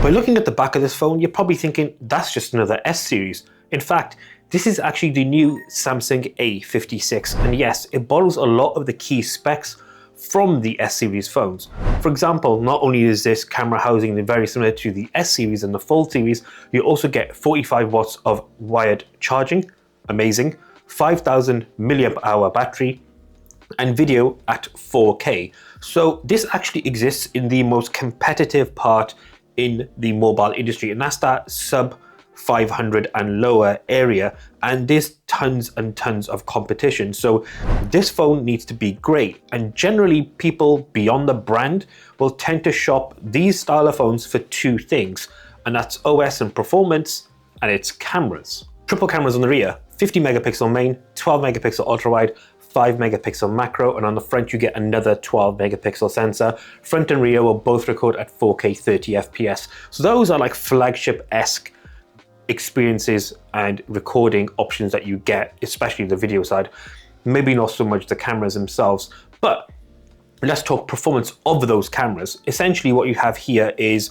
By looking at the back of this phone, you're probably thinking that's just another S series. In fact, this is actually the new Samsung A56, and yes, it borrows a lot of the key specs from the S series phones. For example, not only is this camera housing very similar to the S series and the Fold series, you also get 45 watts of wired charging, amazing, 5000 milliamp hour battery, and video at 4K. So this actually exists in the most competitive part in the mobile industry, and that's that sub 500 and lower area, and there's tons and tons of competition. So this phone needs to be great, and generally people beyond the brand will tend to shop these style of phones for two things, and that's OS and performance, and it's cameras. Triple cameras on the rear, 50 megapixel main, 12 megapixel ultra wide, 5 megapixel macro, and on the front you get another 12 megapixel sensor. Front and rear will both record at 4K 30 FPS. So those are like flagship-esque experiences and recording options that you get, especially the video side. Maybe not so much the cameras themselves, but let's talk performance of those cameras. Essentially what you have here is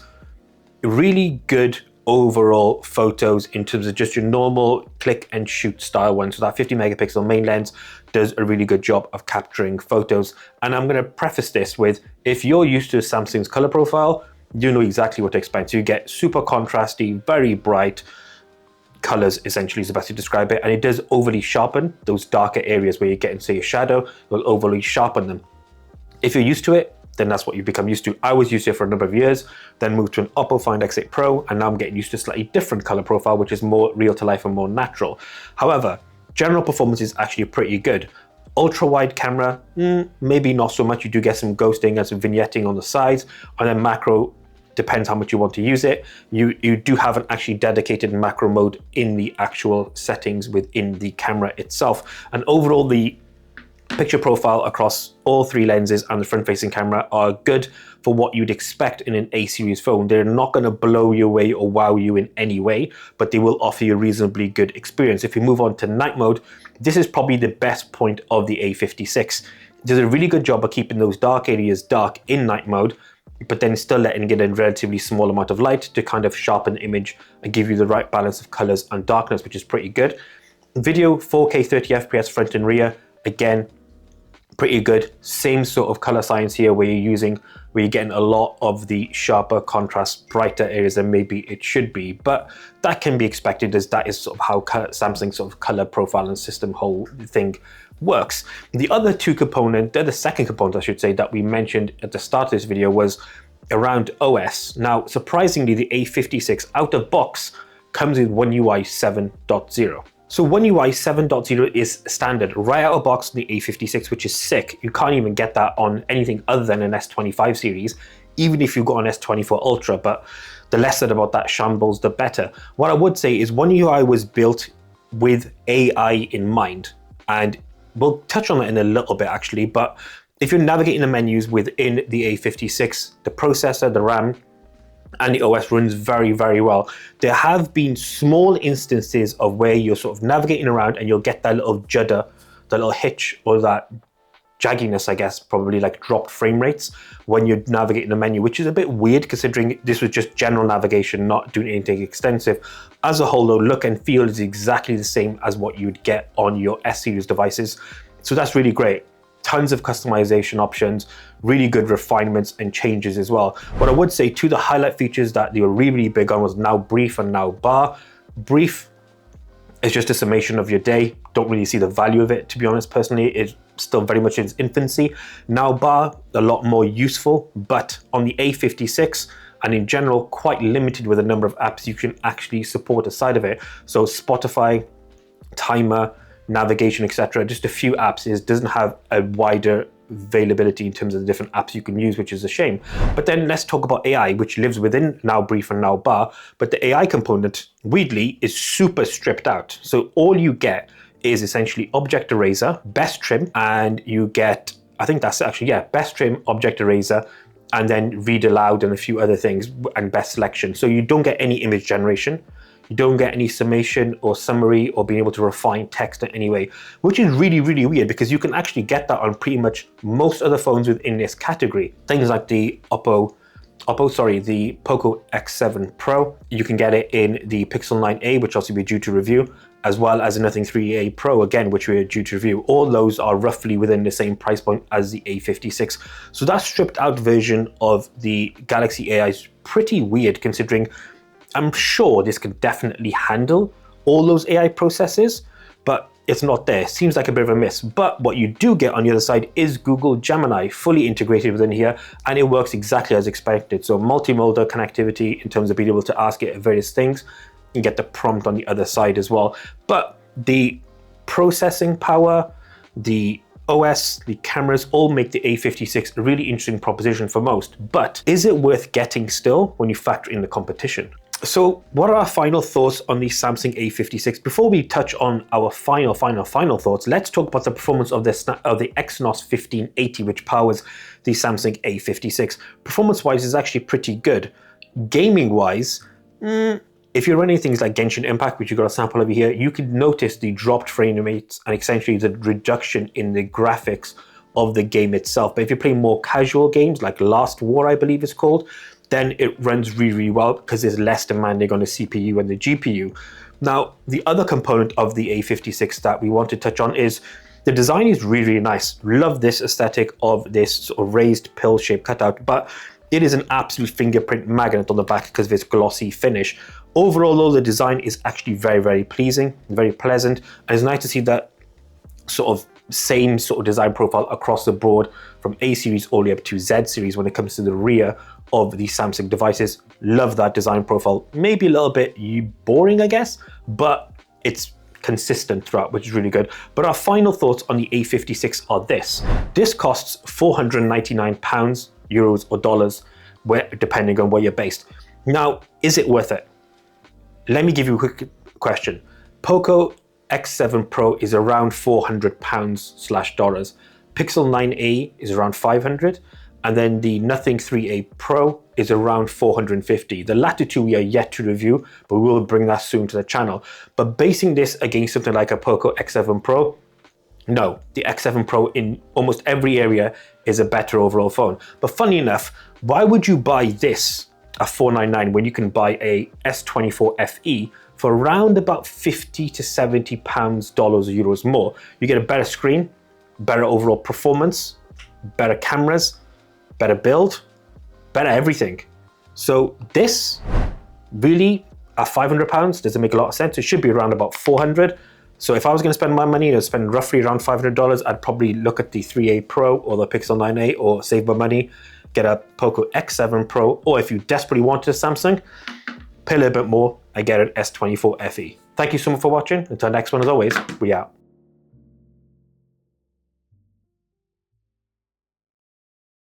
really good overall photos in terms of just your normal click and shoot style one. So that 50 megapixel main lens does a really good job of capturing photos. And I'm going to preface this with, if you're used to Samsung's color profile, you know exactly what to expect. So you get super contrasty, very bright colors, essentially is the best to describe it. And it does overly sharpen those darker areas where you're getting, say, a shadow, it will overly sharpen them. If you're used to it, then that's what you become used to. I was used to it for a number of years, then moved to an Oppo Find X8 Pro, and now I'm getting used to a slightly different color profile, which is more real to life and more natural. However, general performance is actually pretty good. Ultra wide camera, maybe not so much. You do get some ghosting and some vignetting on the sides, and then macro depends how much you want to use it. You do have an actually dedicated macro mode in the actual settings within the camera itself. And overall, the picture profile across all three lenses and the front-facing camera are good for what you'd expect in an A series phone. They're not going to blow you away or wow you in any way, but they will offer you a reasonably good experience. If you move on to night mode, this is probably the best point of the A56. It does a really good job of keeping those dark areas dark in night mode, but then still letting it in a relatively small amount of light to kind of sharpen the image and give you the right balance of colors and darkness, which is pretty good. Video, 4K 30 FPS front and rear, again, pretty good. Same sort of color science here where you're getting a lot of the sharper contrast, brighter areas than maybe it should be, but that can be expected as that is sort of how Samsung's sort of color profile and system whole thing works. The other two components, the second component I should say, that we mentioned at the start of this video was around OS. Now, surprisingly, the A56 out of box comes with One UI 7.0. So One UI 7.0 is standard right out of box in the A56, which is sick. You can't even get that on anything other than an S25 series, even if you've got an S24 Ultra, but the less said about that shambles, the better. What I would say is One UI was built with AI in mind, and we'll touch on it in a little bit actually, but if you're navigating the menus within the A56, the processor, the RAM, and the OS runs very, very well. There have been small instances of where you're sort of navigating around and you'll get that little judder, that little hitch, or that jagginess, I guess, probably like dropped frame rates when you're navigating the menu, which is a bit weird considering this was just general navigation, not doing anything extensive. As a whole though, look and feel is exactly the same as what you'd get on your S series devices. So that's really great. Tons of customization options, really good refinements and changes as well. What I would say, two of the highlight features that they were really big on was now brief and now bar. Brief is just a summation of your day. Don't really see the value of it, to be honest, personally. It's still very much in its infancy. Now bar, a lot more useful, but on the A56 and in general, quite limited with the number of apps you can actually support aside of it. So Spotify, timer, navigation, etc. Just a few apps. It doesn't have a wider availability in terms of the different apps you can use, which is a shame. But then let's talk about AI, which lives within Now Brief and Now Bar. But the AI component, weirdly, is super stripped out. So all you get is essentially object eraser, best trim, and you get, I think that's actually, yeah, best trim, object eraser, and then read aloud and a few other things, and best selection. So you don't get any image generation. You don't get any summation or summary or being able to refine text in any way, which is really, really weird because you can actually get that on pretty much most other phones within this category. Things like the Oppo the Poco X7 Pro. You can get it in the Pixel 9a, which also be due to review, as well as the Nothing 3A Pro, again, which we are due to review. All those are roughly within the same price point as the A56. So that stripped out version of the Galaxy AI is pretty weird, considering I'm sure this can definitely handle all those AI processes, but it's not there. Seems like a bit of a miss. But what you do get on the other side is Google Gemini fully integrated within here, and it works exactly as expected. So multimodal connectivity in terms of being able to ask it various things. You get the prompt on the other side as well. But the processing power, the OS, the cameras all make the A56 a really interesting proposition for most. But is it worth getting still when you factor in the competition? So what are our final thoughts on the Samsung A56? Before we touch on our final thoughts, let's talk about the performance of the Exynos 1580, which powers the Samsung A56. Performance-wise, is actually pretty good. Gaming-wise, if you're running things like Genshin Impact, which you've got a sample over here, you can notice the dropped frame rates and essentially the reduction in the graphics of the game itself. But if you're playing more casual games, like Last War, I believe it's called, then it runs really, really well because it's less demanding on the CPU and the GPU. Now, the other component of the A56 that we want to touch on is the design is really, really nice. Love this aesthetic of this sort of raised pill-shaped cutout, but it is an absolute fingerprint magnet on the back because of its glossy finish. Overall, though, the design is actually very, very pleasing, very pleasant, and it's nice to see that sort of same sort of design profile across the board from A series all the way up to Z series when it comes to the rear of the Samsung devices. Love that design profile. Maybe a little bit boring, I guess, but it's consistent throughout, which is really good. But our final thoughts on the A56 are this. This costs £499, euros or dollars, depending on where you're based. Now, is it worth it? Let me give you a quick question. Poco X7 Pro is around £400/dollars. Pixel 9a is around 500, and then the Nothing 3A Pro is around 450. The latter two we are yet to review, but we will bring that soon to the channel. But basing this against something like a Poco X7 Pro, no, the X7 Pro in almost every area is a better overall phone. But funny enough, why would you buy this at $499 when you can buy a S24 FE for around about £50 to £70 dollars or euros more? You get a better screen, better overall performance, better cameras, better build, better everything. So this really at £500 doesn't make a lot of sense. It should be around about 400. So if I was going to spend my money to spend roughly around $500, I'd probably look at the 3A Pro or the Pixel 9a, or save my money, get a Poco X7 Pro, or if you desperately wanted a Samsung, pay a little bit more and get an S24 FE. Thank you so much for watching. Until next one, as always, we out.